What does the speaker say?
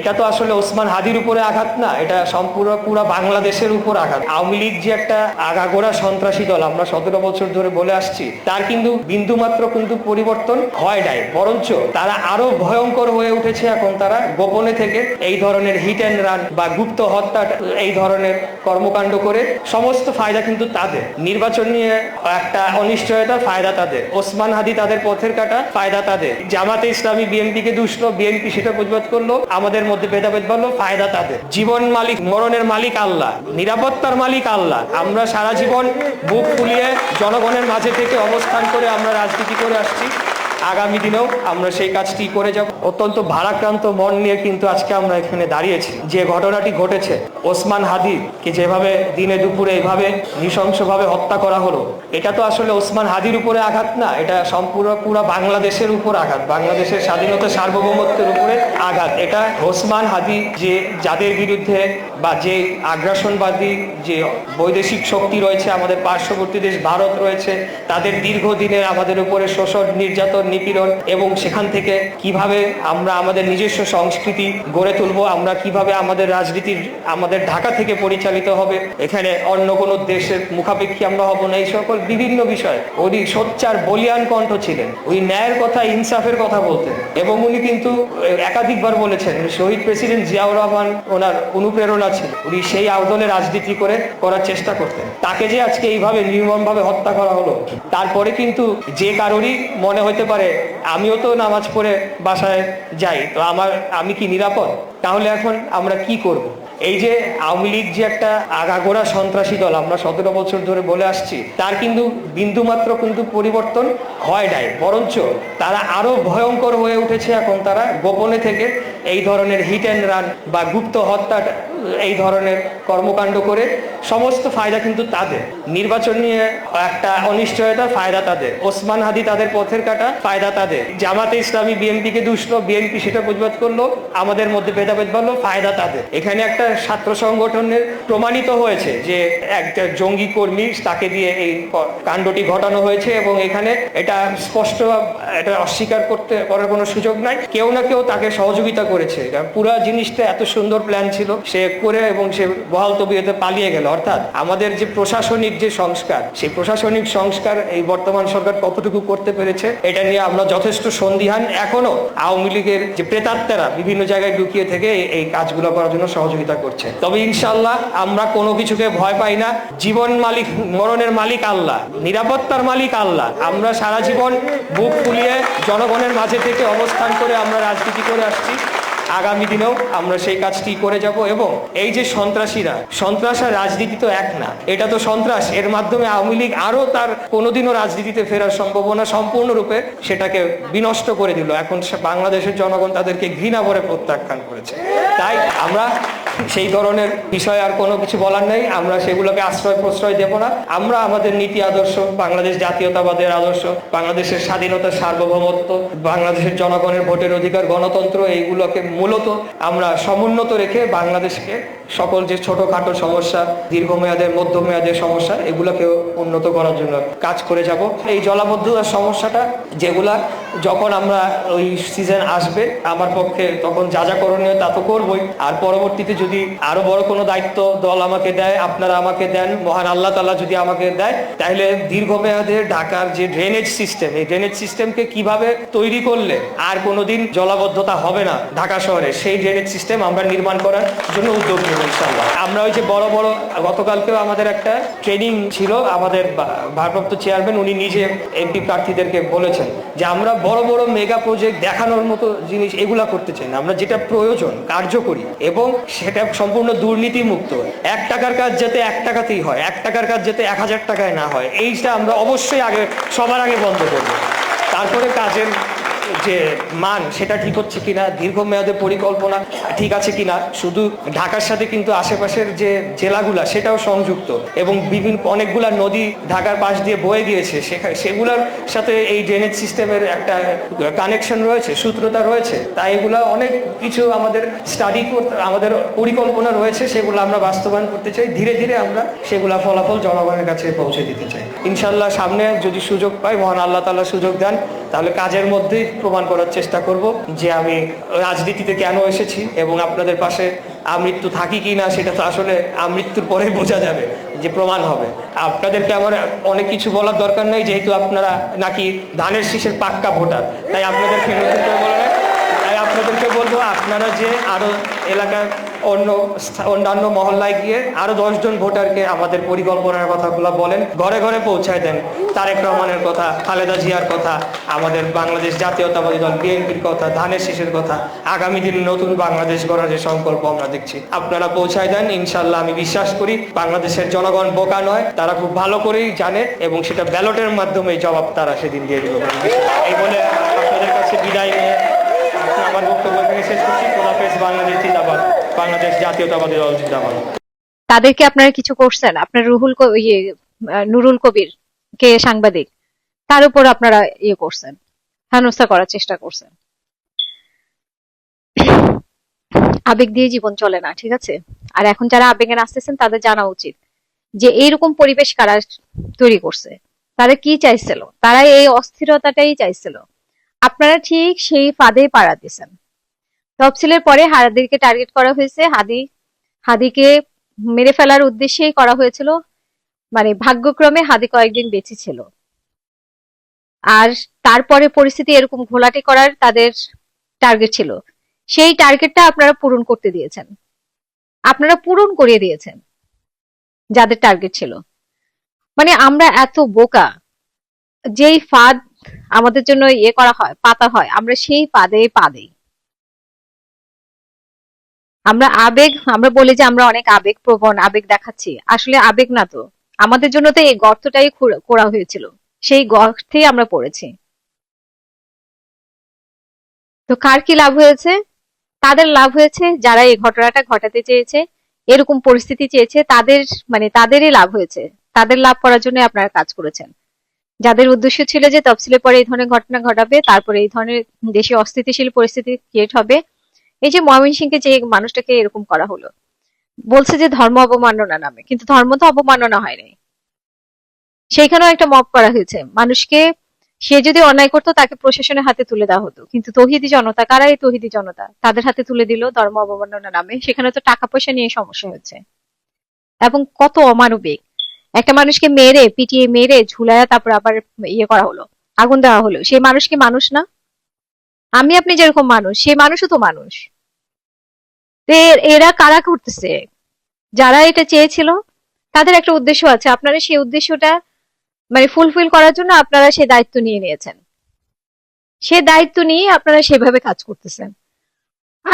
এটা তো আসলে ওসমান হাদির উপরে আঘাত না, এটা সম্পূর্ণ পুরো বাংলাদেশের উপর আঘাত। আওয়ামী লীগ যে একটা আগাগোড়া সন্ত্রাসী দল আমরা 17 বছর ধরে বলে আসছি, তার কিন্তু বিন্দুমাত্র কিন্তু পরিবর্তন হয় নাই, বরঞ্চ তারা আরো ভয়ঙ্কর হয়ে উঠেছে। এখন তারা গোপনে থেকে এই ধরনের হিট অ্যান্ড রান বা গুপ্ত হত্যা এই ধরনের কর্মকাণ্ড করে সমস্ত ফায়দা কিন্তু তাদের। নির্বাচন নিয়ে একটা অনিশ্চয়তা, ফায়দা তাদের। ওসমান হাদি তাদের পথের কাটা, ফায়দা তাদের। জামাতে ইসলামী বিএনপিকে দুষলো, বিএনপি সেটা প্রতিবাদ করলো, আমাদের মধ্যে ভেদাভেদ বাড়লো, ফায়দা তাদের। জীবন মালিক মরণের মালিক আল্লাহ, নিরাপত্তার মালিক আল্লাহ। আমরা সারা জীবন বুক ফুলিয়ে জনগণের মাঝে থেকে অবস্থান করে আমরা রাজনীতি করে আসছি, আগামী দিনেও আমরা সেই কাজটি করে যাব। অত্যন্ত ভারাক্রান্ত মন নিয়ে কিন্তু আজকে আমরা এখানে দাঁড়িয়েছি। যে ঘটনাটি ঘটেছে, ওসমান হাদিকে যেভাবে দিনে দুপুরে এইভাবে নৃশংসভাবে হত্যা করা হলো, এটা তো আসলে ওসমান হাদির উপরে আঘাত না, এটা সম্পূর্ণ পুরো বাংলাদেশের উপর আঘাত, বাংলাদেশের স্বাধীনতা সার্বভৌমত্বের উপরে আঘাত। এটা ওসমান হাদি যে যাদের বিরুদ্ধে বা যে আগ্রাসনবাদী যে বৈদেশিক শক্তি রয়েছে, আমাদের পার্শ্ববর্তী দেশ ভারত রয়েছে, তাদের দীর্ঘদিনের আমাদের উপরে শোষণ, নির্যাতন, নিপীড়ন, এবং সেখান থেকে কিভাবে আমরা আমাদের নিজস্ব সংস্কৃতি গড়ে তুলবো, আমরা কিভাবে আমাদের রাজনীতির আমাদের ঢাকা থেকে পরিচালিত হবে, এখানে অন্য কোনো দেশের মুখাপেক্ষী আমরা হব না, এই সকল বিভিন্ন বিষয় উনি সোচ্চার বলিয়ান কণ্ঠ ছিলেন। উনি ন্যায়ের কথা, ইনসাফের কথা বলতেন, এবং উনি কিন্তু একাধিকবার বলেছেন শহীদ প্রেসিডেন্ট জিয়াউর রহমান ওনার অনুপ্রেরণা ছিল, উনি সেই আদলে রাজনীতি করার চেষ্টা করতেন। তাকে যে আজকে এইভাবে নির্মমভাবে হত্যা করা হলো, তারপরে কিন্তু যে কারোরই মনে হতে পারে আমিও তো নামাজ পড়ে বাসায় যাই, তো আমি কি নিরাপদ? তাহলে এখন আমরা কি করব? এই যে আওয়ামী লীগ যে একটা আগাগোড়া সন্ত্রাসী দল আমরা 17 বছর ধরে বলে আসছি, তার কিন্তু বিন্দুমাত্র কিন্তু পরিবর্তন হয় নাই, বরঞ্চ তারা আরো ভয়ঙ্কর হয়ে উঠেছে। এখন তারা গোপনে থেকে এই ধরনের হিট অ্যান্ড রান বা গুপ্ত হত্যা এই ধরনের কর্মকাণ্ড করে সমস্ত ফায়দা কিন্তু তাদের। নির্বাচন নিয়ে একটা অনিশ্চয়তা, ফায়দা তাদের। ওসমান হাদি তাদের পথের কাটা, ফায়দা তাদের। জামাতে ইসলামী বিএনপিকে দুষলো, বিএনপি সেটা প্রতিবাদ করলো, আমাদের মধ্যে ভেদাভেদ বাড়লো, ফায়দা তাদের। এখানে একটা ছাত্র সংগঠনের প্রমাণিত হয়েছে যে একটা জঙ্গি কর্মী, তাকে দিয়ে এই কাণ্ডটি ঘটানো হয়েছে, এবং এখানে এটা স্পষ্ট, এটা অস্বীকার করার কোনো সুযোগ নাই। কেউ না কেউ তাকে সহযোগিতা করেছে। পুরো জিনিসটা এত সুন্দর প্ল্যান ছিল, সে করে এবং সে বহাল তবিয়তে পালিয়ে গেল। অর্থাৎ আমাদের যে প্রশাসনিক যে সংস্কার, সেই প্রশাসনিক সংস্কার এই বর্তমান সরকার কতটুকু করতে পেরেছে, এটা নিয়ে আমরা যথেষ্ট সন্দিহান। এখনো আওয়ামী লীগের যে প্রেতাত্মারা বিভিন্ন জায়গায় লুকিয়ে থেকে এই কাজগুলো করার জন্য সহযোগিতা করছে। তবে ইনশাআল্লাহ আমরা কোনো কিছুকে ভয় পাই না। জীবন মালিক মরণের মালিক আল্লাহ, নিরাপত্তার মালিক আল্লাহ। আমরা সারা জীবন বুক ফুলিয়ে জনগণের মাঝে থেকে অবস্থান করে আমরা রাজনীতি করে আসছি, আগামী দিনেও আমরা সেই কাজটি করে যাব। এবং এই যে সন্ত্রাস আর রাজনীতি তো এক না, এটা তো সন্ত্রাস। এর মাধ্যমে আওয়ামী লীগ আরো তার কোনোদিনও রাজনীতিতে ফেরার সম্ভাবনা সম্পূর্ণরূপে সেটাকে বিনষ্ট করে দিল। এখন বাংলাদেশের জনগণ তাদেরকে ঘৃণা ভরে প্রত্যাখ্যান করেছে। তাই আমরা সেই ধরনের বিষয় আর কোনো কিছু বলার নেই, আমরা সেগুলোকে আশ্রয় প্রশ্রয় দেব না। আমরা আমাদের নীতি আদর্শ, বাংলাদেশ জাতীয়তাবাদের আদর্শ, বাংলাদেশের স্বাধীনতা সার্বভৌমত্ব, বাংলাদেশের জনগণের ভোটের অধিকার, গণতন্ত্র, এইগুলোকে মূলত আমরা সমুন্নত রেখে বাংলাদেশকে সকল যে ছোটখাটো সমস্যা, দীর্ঘমেয়াদের মধ্যমেয়াদের সমস্যা, এগুলোকে উন্নত করার জন্য কাজ করে যাব। এই জলাবদ্ধতার সমস্যাটা যেগুলা যখন আমরা ওই সিজন আসবে, আমার পক্ষে তখন যা যা করণীয় তা তো করবই। আর পরবর্তীতে যদি আরো বড় কোনো দায়িত্ব দল আমাকে দেয়, আপনারা আমাকে দেন, মহান আল্লাহ তাআলা যদি আমাকে দেয়, তাহলে দীর্ঘমেয়াদের ঢাকার যে ড্রেনেজ সিস্টেম, এই ড্রেনেজ সিস্টেমকে কিভাবে তৈরি করলে আর কোনোদিন জলাবদ্ধতা হবে না ঢাকা শহরে, সেই ড্রেনেজ সিস্টেম আমরা নির্মাণ করার জন্য উদ্যোগ নেব ইনশাআল্লাহ। আমরা ওই যে বড় বড়, গতকালকেও আমাদের একটা ট্রেনিং ছিল, আমাদের ভারপ্রাপ্ত চেয়ারম্যান উনি নিজে এমপি প্রার্থীদেরকে বলেছেন যে আমরা বড় বড় মেগা প্রজেক্ট দেখানোর মতো জিনিস এগুলা করতে চাই না। আমরা যেটা প্রয়োজন, কার্যকরী, এবং সেটা সম্পূর্ণ দুর্নীতি মুক্ত, 1 টাকার কাজ যাতে 1 টাকাতেই হয়, 1 টাকার কাজ যাতে 1000 টাকায় না হয়, এইটা আমরা অবশ্যই সবার আগে বন্ধ করব। তারপরে কাজের যে মান সেটা ঠিক হচ্ছে কিনা, দীর্ঘমেয়াদে পরিকল্পনা ঠিক আছে কিনা, শুধু ঢাকার সাথে কিন্তু আশেপাশের যে জেলাগুলা সেটাও সংযুক্ত, এবং বিভিন্ন অনেকগুলা নদী ঢাকার পাশ দিয়ে বয়ে গিয়েছে, সেগুলোর সাথে এই ড্রেনেজ সিস্টেমের একটা কানেকশন রয়েছে, সূত্রতা রয়েছে। তাই এগুলা অনেক কিছু আমাদের স্টাডি করতে, আমাদের পরিকল্পনা রয়েছে, সেগুলো আমরা বাস্তবায়ন করতে চাই। ধীরে ধীরে আমরা সেগুলা ফলাফল জনগণের কাছে পৌঁছে দিতে চাই ইনশাল্লাহ। সামনে যদি সুযোগ পাই, মহান আল্লাহ তাআলা সুযোগ দেন, তাহলে কাজের মধ্যেই প্রমাণ করার চেষ্টা করব যে আমি রাজনীতিতে কেন এসেছি, এবং আপনাদের পাশে আমৃত্যু থাকি কি না সেটা তো আসলে আমৃত্যুর পরে বোঝা যাবে, যে প্রমাণ হবে। আপনাদেরকে আমার অনেক কিছু বলার দরকার নেই, যেহেতু আপনারা নাকি ধানের শীষের পাক্কা ভোটার, তাই আপনাদেরকে নতুন করে বলে না। তাই আপনাদেরকে বলবো, আপনারা যে আরো এলাকার অন্যান্য মহল্লায় গিয়ে আরো 10 জন ভোটারকে আমাদের পরিকল্পনার কথাগুলো বলেন, ঘরে ঘরে পৌঁছায় দেন। তারেক রহমানের কথা, খালেদা জিয়ার কথা, আমাদের বাংলাদেশ জাতীয়তাবাদী দল বিএনপির কথা, ধানের শীষের কথা, আগামী দিনে নতুন বাংলাদেশ গড়ার যে সংকল্প আমরা দেখছি, আপনারা পৌঁছায় দেন। ইনশাল্লাহ আমি বিশ্বাস করি বাংলাদেশের জনগণ বোকা নয়, তারা খুব ভালো করেই জানে, এবং সেটা ব্যালটের মাধ্যমে জবাব তারা সেদিন দিয়ে দেবে। এই বলে আপনাদের কাছে বিদায় নিয়ে আমার বক্তব্য এখানে শেষ করছি। খোদাফেজ। বাংলাদেশ জিন্দাবাদ। বাংলাদেশ জাতীয়তাবাদী দল জিন্দাবাদ। তাদেরকে আপনারা কিছু করছেন? আপনার নুরুল কবির কে সাংবাদিক, তার উপর আপনারা করছেন, হেনস্থা করার চেষ্টা করছেন। আবেগ দিয়ে জীবন চলে না, ঠিক আছে? আর এখন যারা আবেগে নাচতেছেন তাদের জানা উচিত যে এইরকম পরিবেশ কারা তৈরি করছে, তারা কি চাইছিল, তারা এই অস্থিরতাটাই চাইছিল। আপনারা ঠিক সেই ফাঁদে পাড়া দিয়েছেন। তফসিলের পরে হাদিকে টার্গেট করা হয়েছে, হাদিকে মেরে ফেলার উদ্দেশ্যেই করা হয়েছিল। মানে ভাগ্যক্রমে হাদি কয়েকদিন বেঁচে ছিল, আর তারপরে পরিস্থিতি এরকম ঘোলাটে করার তাদের টার্গেট ছিল। সেই টার্গেটটা আপনারা পূরণ করতে দিয়েছেন, আপনারা পূরণ করিয়ে দিয়েছেন যাদের টার্গেট ছিল। মানে আমরা এত বোকা, যেই ফাঁদ আমাদের জন্য করা হয়, পাতা হয়, আমরা সেই ফাঁদে পা দেই। আমরা বলি যে আমরা অনেক আবেগ প্রবণ, আবেগ দেখাচ্ছি, আসলে আবেগ না তো। আমাদের জন্য তো এই গর্তটাই করা হয়েছিল, সেই গর্তেই আমরা পড়েছি। তো কার কি লাভ হয়েছে? তাদের লাভ হয়েছে যারা এই ঘটনাটা ঘটাতে চেয়েছে, এরকম পরিস্থিতি চেয়েছে, তাদেরই লাভ হয়েছে। তাদের লাভ করার জন্য আপনারা কাজ করেছেন। যাদের উদ্দেশ্য ছিল যে তফসিলের পরে এই ধরনের ঘটনা ঘটাবে, তারপরে এই ধরনের দেশে অস্থিতিশীল পরিস্থিতি ক্রিয়েট হবে। এই যে ময়মনসিংহকে যে মানুষটাকে এরকম করা হলো, বলছে যে ধর্ম অবমাননা নামে, কিন্তু ধর্ম তো অবমাননা হয়নি। সেইখানেও একটা মব করা হয়েছে মানুষকে। সে যদি অন্যায় করতো তাকে প্রশাসনের হাতে তুলে দেওয়া হতো, কিন্তু তৌহিদি জনতা, কারা এই তৌহিদি জনতা, তাদের হাতে তুলে দিল ধর্ম অবমাননা নামে। সেখানে তো টাকা পয়সা নিয়ে সমস্যা হচ্ছে, এবং কত অমানবিক। একটা মানুষকে মেরে, পিটিয়ে মেরে ঝুলায়া তারপর আবার করা হলো, আগুন দেওয়া হলো। সেই মানুষ কি মানুষ না? আমি আপনি যেরকম মানুষ, সেই মানুষও তো মানুষ। এরা কারা করতেছে? যারা এটা চেয়েছিল তাদের একটা উদ্দেশ্য আছে, আপনারা সেই উদ্দেশ্যটা ফুলফিল করার জন্য আপনারা সেই দায়িত্ব নিয়ে নিয়েছেন। সে দায়িত্ব নিয়ে আপনারা সেভাবে কাজ করতেছেন।